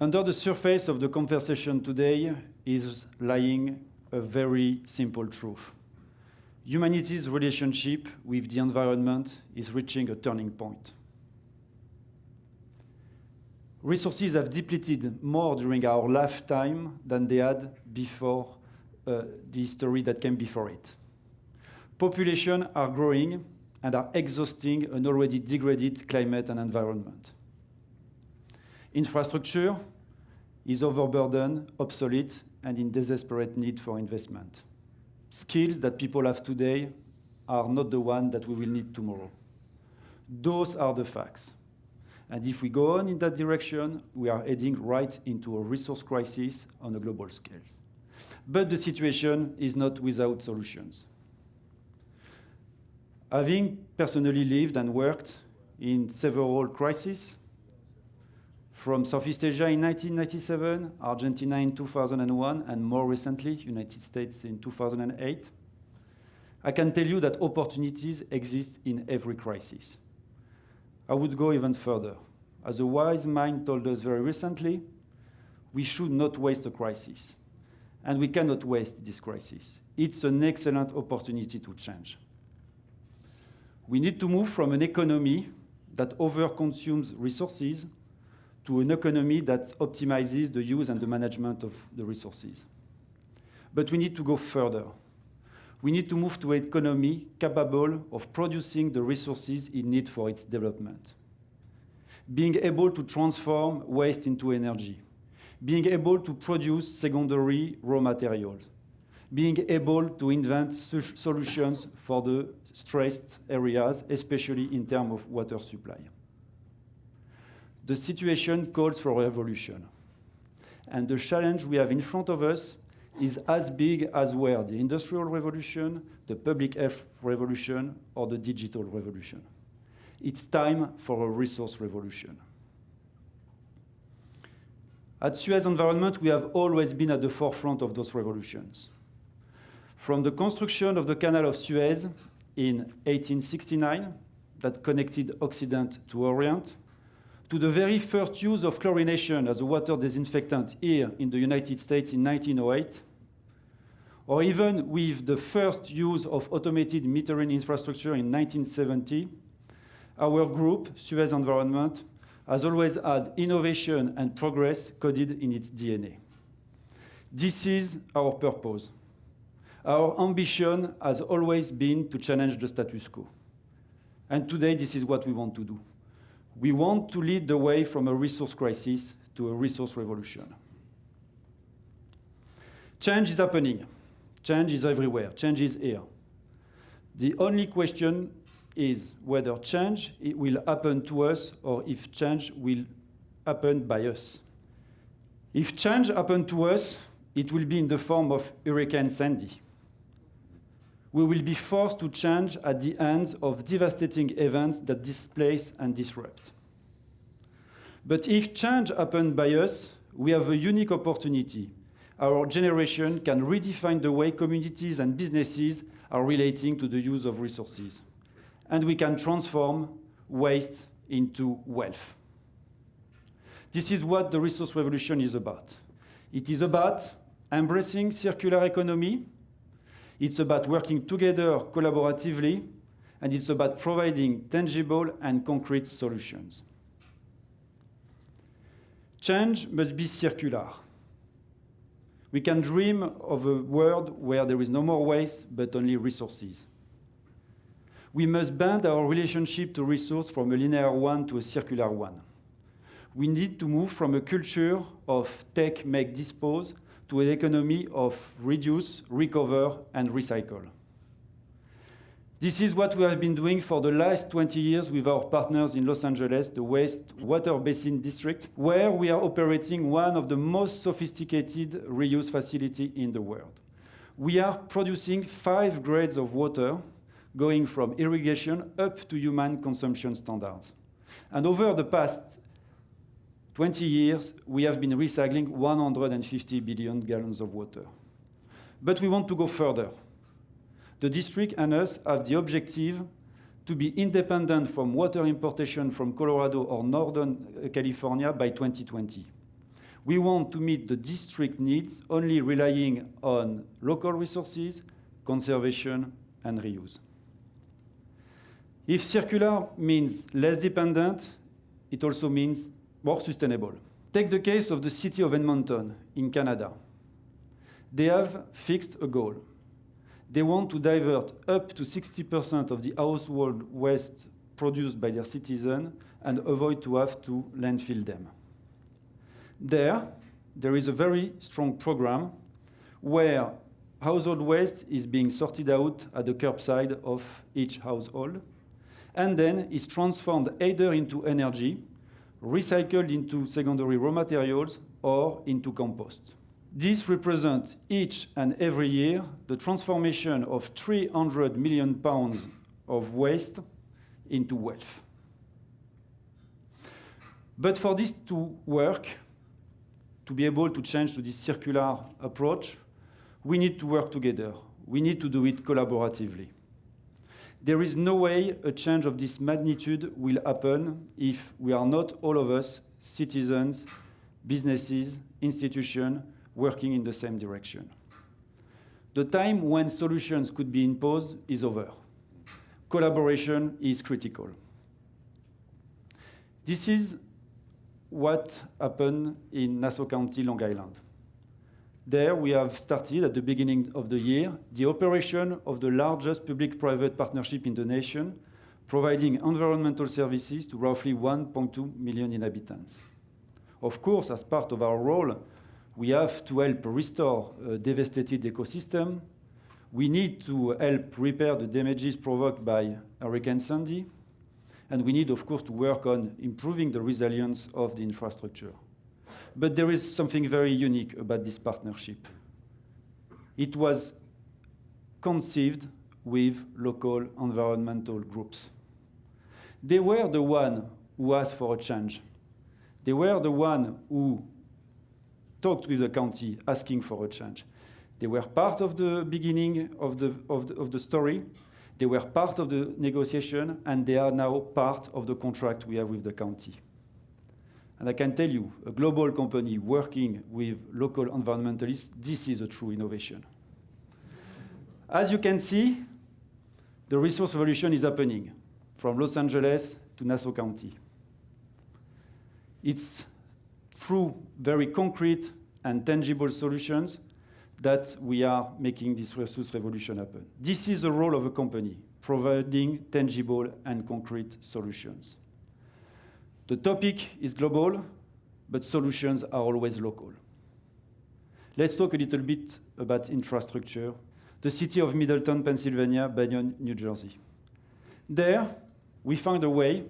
Under the surface of the conversation today is lying a very simple truth. Humanity's relationship with the environment is reaching a turning point. Resources have depleted more during our lifetime than they had before the history that came before it. Populations are growing and are exhausting an already degraded climate and environment. Infrastructure is overburdened, obsolete, and in desperate need for investment. Skills that people have today are not the ones that we will need tomorrow. Those are the facts. And if we go on in that direction, we are heading right into a resource crisis on a global scale. But the situation is not without solutions. Having personally lived and worked in several crises, from Southeast Asia in 1997, Argentina in 2001, and more recently, United States in 2008, I can tell you that opportunities exist in every crisis. I would go even further. As a wise mind told us very recently, we should not waste a crisis. And we cannot waste this crisis. It's an excellent opportunity to change. We need to move from an economy that overconsumes resources to an economy that optimizes the use and the management of the resources. But we need to go further. We need to move to an economy capable of producing the resources it needs for its development. Being able to transform waste into energy. Being able to produce secondary raw materials. Being able to invent solutions for the stressed areas, especially in terms of water supply. The situation calls for a revolution. And the challenge we have in front of us is as big as were the Industrial Revolution, the Public Health Revolution, or the Digital Revolution. It's time for a resource revolution. At Suez Environnement, we have always been at the forefront of those revolutions. From the construction of the Canal of Suez in 1869, that connected Occident to Orient, to the very first use of chlorination as a water disinfectant here in the United States in 1908, or even with the first use of automated metering infrastructure in 1970, our group, Suez Environnement, has always had innovation and progress coded in its DNA. This is our purpose. Our ambition has always been to challenge the status quo. And today, this is what we want to do. We want to lead the way from a resource crisis to a resource revolution. Change is happening. Change is everywhere. Change is here. The only question is whether change will happen to us or if change will happen by us. If change happens to us, it will be in the form of Hurricane Sandy. We will be forced to change at the hands of devastating events that displace and disrupt. But if change happens by us, we have a unique opportunity. Our generation can redefine the way communities and businesses are relating to the use of resources. And we can transform waste into wealth. This is what the resource revolution is about. It is about embracing circular economy. It's about working together collaboratively, and it's about providing tangible and concrete solutions. Change must be circular. We can dream of a world where there is no more waste, but only resources. We must bend our relationship to resource from a linear one to a circular one. We need to move from a culture of take, make, dispose to an economy of reduce, recover, and recycle. This is what we have been doing for the last 20 years with our partners in Los Angeles, the Waste Water Basin District, where we are operating one of the most sophisticated reuse facilities in the world. We are producing 5 grades of water, going from irrigation up to human consumption standards. And over the past 20 years, we have been recycling 150 billion gallons of water. But we want to go further. The district and us have the objective to be independent from water importation from Colorado or Northern California by 2020. We want to meet the district needs only relying on local resources, conservation, and reuse. If circular means less dependent, it also means more sustainable. Take the case of the city of Edmonton in Canada. They have fixed a goal. They want to divert up to 60% of the household waste produced by their citizens and avoid to have to landfill them. There is a very strong program where household waste is being sorted out at the curbside of each household and then is transformed either into energy, recycled into secondary raw materials, or into compost. This represents each and every year the transformation of 300 million pounds of waste into wealth. But for this to work, to be able to change to this circular approach, we need to work together. We need to do it collaboratively. There is no way a change of this magnitude will happen if we are not all of us, citizens, businesses, institutions, working in the same direction. The time when solutions could be imposed is over. Collaboration is critical. This is what happened in Nassau County, Long Island. There we have started at the beginning of the year the operation of the largest public-private partnership in the nation, providing environmental services to roughly 1.2 million inhabitants. Of course, as part of our role, we have to help restore a devastated ecosystem. We need to help repair the damages provoked by Hurricane Sandy. And we need, of course, to work on improving the resilience of the infrastructure. But there is something very unique about this partnership. It was conceived with local environmental groups. They were the one who asked for a change. They were the one who talked with the county asking for a change. They were part of the beginning of the story. They were part of the negotiation, and they are now part of the contract we have with the county. And I can tell you, a global company working with local environmentalists, this is a true innovation. As you can see, the resource revolution is happening from Los Angeles to Nassau County. It's through very concrete and tangible solutions that we are making this resource revolution happen. This is the role of a company, providing tangible and concrete solutions. The topic is global, but solutions are always local. Let's talk a little bit about infrastructure. The city of Middleton, Pennsylvania, Banyan, New Jersey. There, we found a way,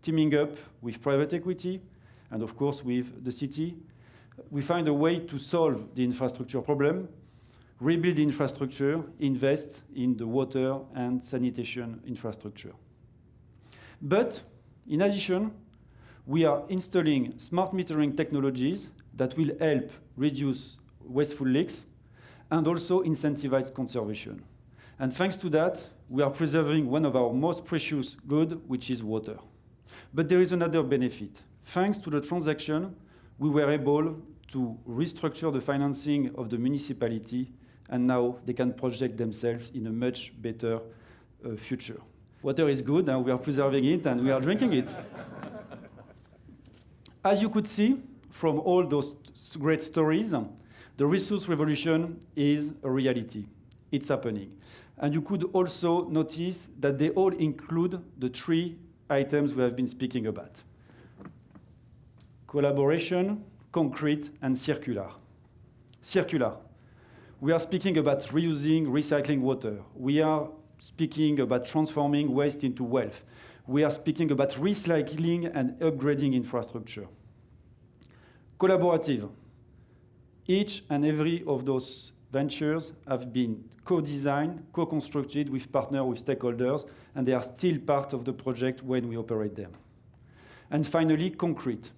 teaming up with private equity, and of course with the city, we find a way to solve the infrastructure problem, rebuild the infrastructure, invest in the water and sanitation infrastructure. But in addition, we are installing smart metering technologies that will help reduce wasteful leaks and also incentivize conservation. And thanks to that, we are preserving one of our most precious goods, which is water. But there is another benefit. Thanks to the transaction, we were able to restructure the financing of the municipality, and now they can project themselves in a much better future. Water is good, and we are preserving it, and we are drinking it. As you could see from all those great stories, the resource revolution is a reality. It's happening. And you could also notice that they all include the three items we have been speaking about: collaboration, concrete, and circular. Circular. We are speaking about reusing, recycling water. We are speaking about transforming waste into wealth. We are speaking about recycling and upgrading infrastructure. Collaborative. Each and every of those ventures have been co-designed, co-constructed with partners, with stakeholders, and they are still part of the project when we operate them. And finally, concrete.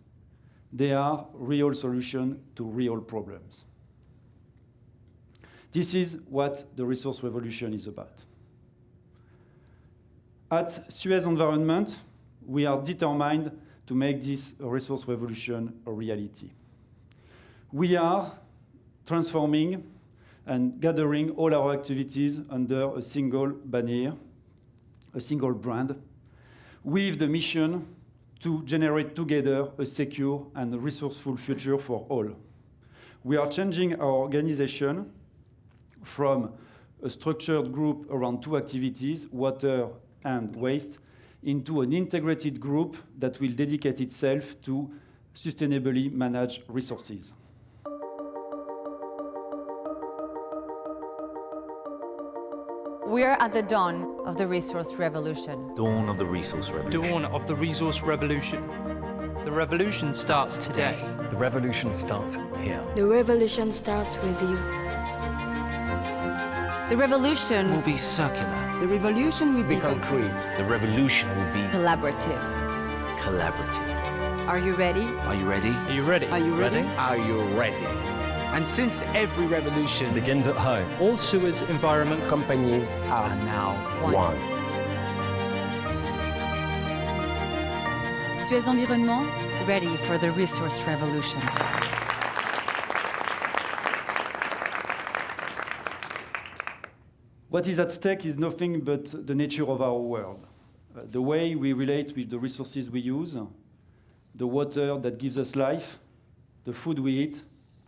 They are real solutions to real problems. This is what the resource revolution is about. At Suez Environment, we are determined to make this resource revolution a reality. We are transforming and gathering all our activities under a single banner, a single brand, with the mission to generate together a secure and resourceful future for all. We are changing our organization from a structured group around two activities, water and waste, into an integrated group that will dedicate itself to sustainably manage resources. We are at the dawn of the resource revolution. Dawn of the resource revolution. Dawn of the resource revolution. The revolution starts today. The revolution starts here. The revolution starts with you. The revolution Will be circular. The revolution will be concrete. The revolution will be collaborative. collaborative. Are you ready? Are you ready? Are you ready? Are you ready? Are you ready? And since every revolution Begins at home. All Suez Environment Companies are are now one. Suez Environnement, ready for the resource revolution. What is at stake is nothing but the nature of our world. The way we relate with the resources we use, the water that gives us life, the food we eat,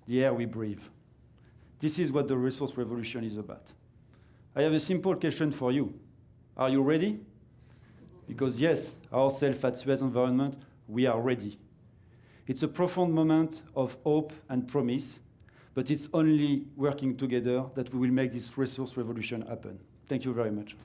the air we breathe. This is what the resource revolution is about. I have a simple question for you. Are you ready? Because yes, ourselves at Suez Environment, we are ready. It's a profound moment of hope and promise, but it's only working together that we will make this resource revolution happen. Thank you very much.